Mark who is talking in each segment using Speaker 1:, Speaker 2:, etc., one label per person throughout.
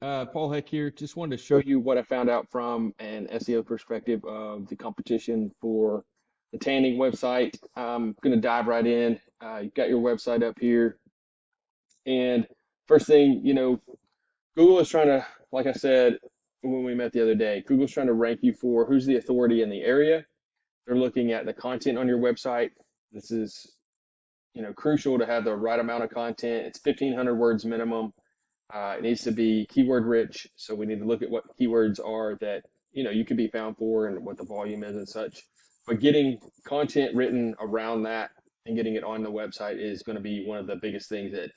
Speaker 1: Paul Heck here. Just wanted to show you what I found out from an SEO perspective of the competition for the tanning website. I'm going to dive right in. You've got your website up here. And first thing, Google is trying to, like I said when we met the other day, Google's trying to rank you for who's the authority in the area. They're looking at the content on your website. This is, crucial to have the right amount of content. It's 1,500 words minimum. It needs to be keyword rich, so we need to look at what keywords are that you could be found for and what the volume is and such. But getting content written around that and getting it on the website is going to be one of the biggest things that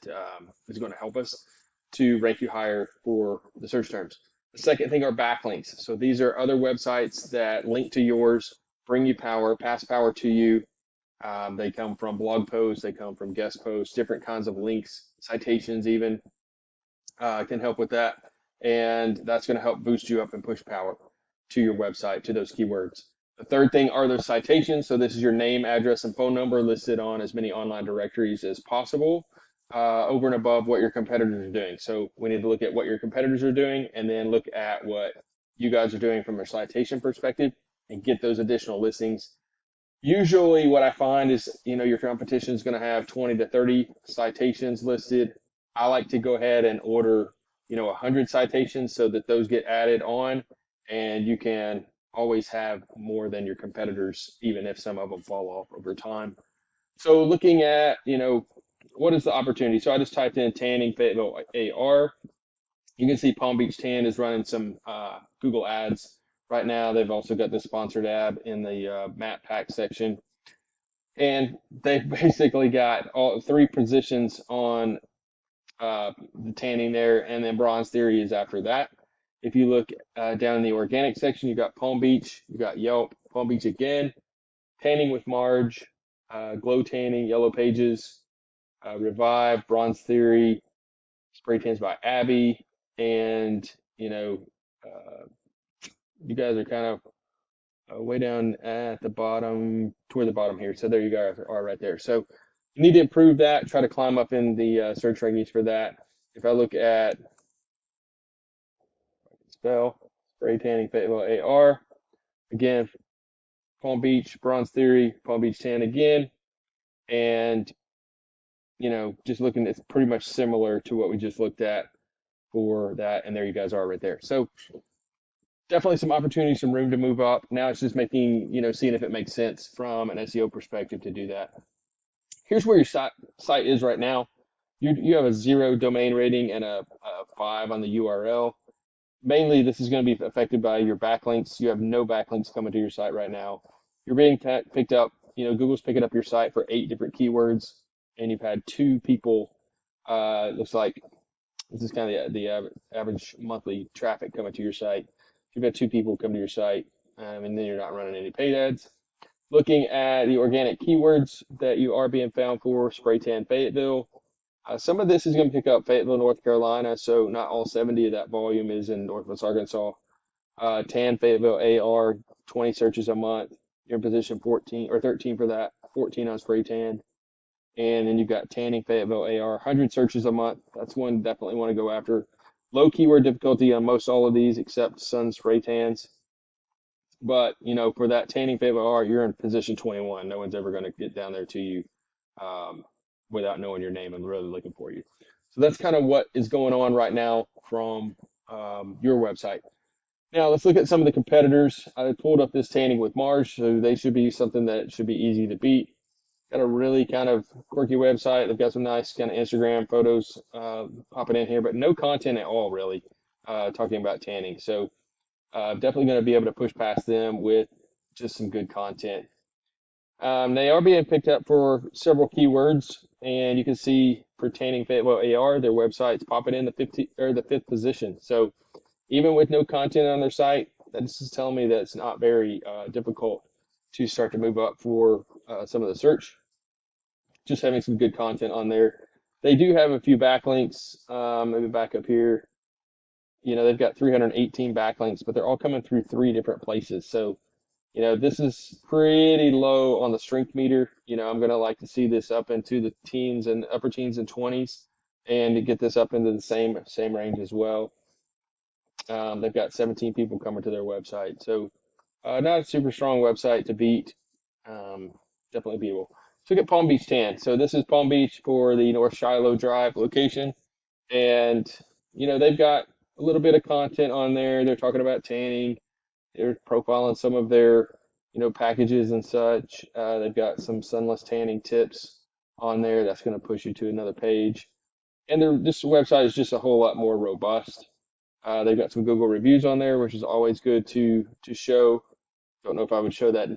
Speaker 1: is going to help us to rank you higher for the search terms. The second thing are backlinks. So these are other websites that link to yours, bring you power, pass power to you. They come from blog posts, they come from guest posts, different kinds of links, citations even can help with that. And that's going to help boost you up and push power to your website, to those keywords. The third thing are those citations. So this is your name, address, and phone number listed on as many online directories as possible, over and above what your competitors are doing. So we need to look at what your competitors are doing and then look at what you guys are doing from a citation perspective and get those additional listings. Usually what I find is, your competition is going to have 20 to 30 citations listed. I like to go ahead and order, 100 citations so that those get added on, and you can always have more than your competitors, even if some of them fall off over time. So looking at, what is the opportunity? So I just typed in tanning Fayetteville AR. You can see Palm Beach Tan is running some Google ads right now. They've also got the sponsored ad in the map pack section. And they've basically got all three positions on the tanning there, and then Bronze Theory is after that. If you look down in the organic section, you got Palm Beach, you got Yelp, Palm Beach again, Tanning with Marge, Glow Tanning, Yellow Pages, Revive, Bronze Theory, Spray Tans by Abby, and you guys are kind of way down at the bottom, toward the bottom here. So there you guys are right there. So you need to improve that, try to climb up in the search rankings for that. If I look at spell, spray tanning Fayetteville AR, again, Palm Beach, Bronze Theory, Palm Beach Tan again, and just looking, it's pretty much similar to what we just looked at for that, and there you guys are right there. So definitely some opportunity, some room to move up. Now it's just making, seeing if it makes sense from an SEO perspective to do that. Here's where your site is right now. You have a 0 domain rating and a 5 on the URL. Mainly, this is going to be affected by your backlinks. You have no backlinks coming to your site right now. You're being picked up, Google's picking up your site for 8 different keywords, and you've had 2 people, looks like this is kind of the average monthly traffic coming to your site. You've had 2 people come to your site, and then you're not running any paid ads. Looking at the organic keywords that you are being found for, spray tan Fayetteville. Some of this is going to pick up Fayetteville, North Carolina, so not all 70 of that volume is in Northwest Arkansas. Tan Fayetteville AR, 20 searches a month. You're in position 14 or 13 for that, 14 on spray tan. And then you've got tanning Fayetteville AR, 100 searches a month. That's one definitely want to go after. Low keyword difficulty on most all of these except sun spray tans. But, for that tanning Fayetteville AR, you're in position 21. No one's ever going to get down there to you without knowing your name and really looking for you. So that's kind of what is going on right now from your website. Now let's look at some of the competitors. I pulled up this tanning with Marge, so they should be something that should be easy to beat. Got a really kind of quirky website. They've got some nice kind of Instagram photos popping in here, but no content at all really talking about tanning. So definitely going to be able to push past them with just some good content. They are being picked up for several keywords, and you can see pertaining Fayetteville AR, their website's popping in the 5th position. So even with no content on their site, this is telling me that it's not very difficult to start to move up for some of the search. Just having some good content on there. They do have a few backlinks. Maybe back up here. They've got 318 backlinks, but they're all coming through 3 different places. So this is pretty low on the strength meter. I'm going to like to see this up into the teens and upper teens and 20s and to get this up into the same range as well. They've got 17 people coming to their website. So not a super strong website to beat. Um, Definitely beatable. Let's look at Palm Beach Tan. So this is Palm Beach for the North Shiloh Drive location. And, they've got a little bit of content on there. They're talking about tanning. They're profiling some of their, packages and such. They've got some sunless tanning tips on there. That's going to push you to another page. And this website is just a whole lot more robust. They've got some Google reviews on there, which is always good to show. Don't know if I would show that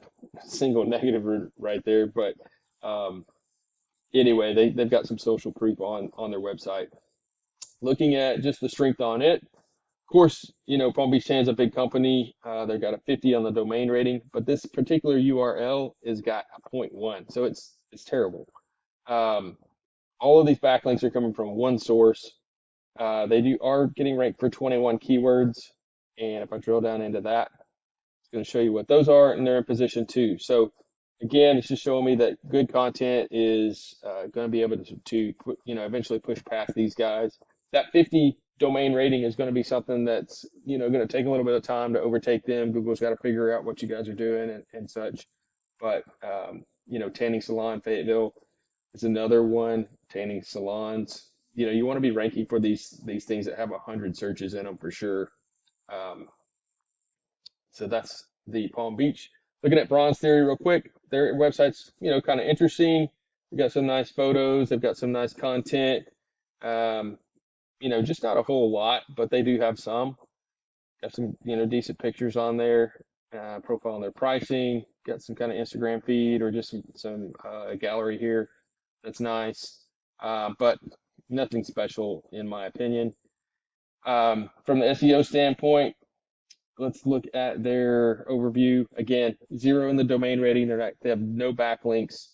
Speaker 1: single negative right there, but um, anyway, they've got some social proof on their website. Looking at just the strength on it, of course, Palm Beach Tan's a big company. They've got a 50 on the domain rating, but this particular URL has got a zero point 0.1, so it's terrible. All of these backlinks are coming from one source. They are getting ranked for 21 keywords, and if I drill down into that, it's going to show you what those are, and they're in position 2. So again, it's just showing me that good content is going to be able to eventually push past these guys. That 50 domain rating is going to be something that's going to take a little bit of time to overtake them. Google's got to figure out what you guys are doing and such. But Tanning Salon Fayetteville is another one. Tanning salons. You want to be ranking for these things that have 100 searches in them for sure. So that's the Palm Beach. Looking at Bronze Theory real quick, their website's kind of interesting. They've got some nice photos. They've got some nice content. Just not a whole lot, but they do have some. Got some decent pictures on there. Profiling their pricing. Got some kind of Instagram feed or just some gallery here. That's nice, but nothing special in my opinion. From the SEO standpoint, let's look at their overview. Again, 0 in the domain rating. They have no backlinks.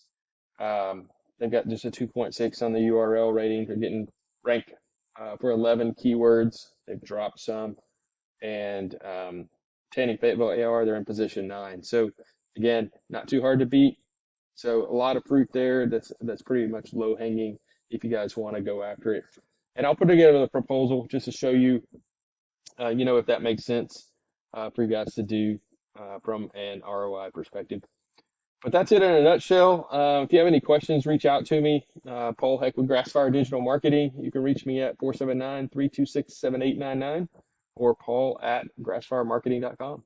Speaker 1: They've got just a 2.6 on the URL rating. They're getting ranked for 11 keywords. They've dropped some. And Tanning Fayetteville AR, they're in position 9. So again, not too hard to beat. So a lot of fruit there. That's pretty much low hanging if you guys want to go after it. And I'll put together the proposal just to show you, if that makes sense for you guys to do from an ROI perspective. But that's it in a nutshell. If you have any questions, reach out to me. Paul Heck with Grassfire Digital Marketing. You can reach me at 479-326-7899 or paul@grassfiremarketing.com.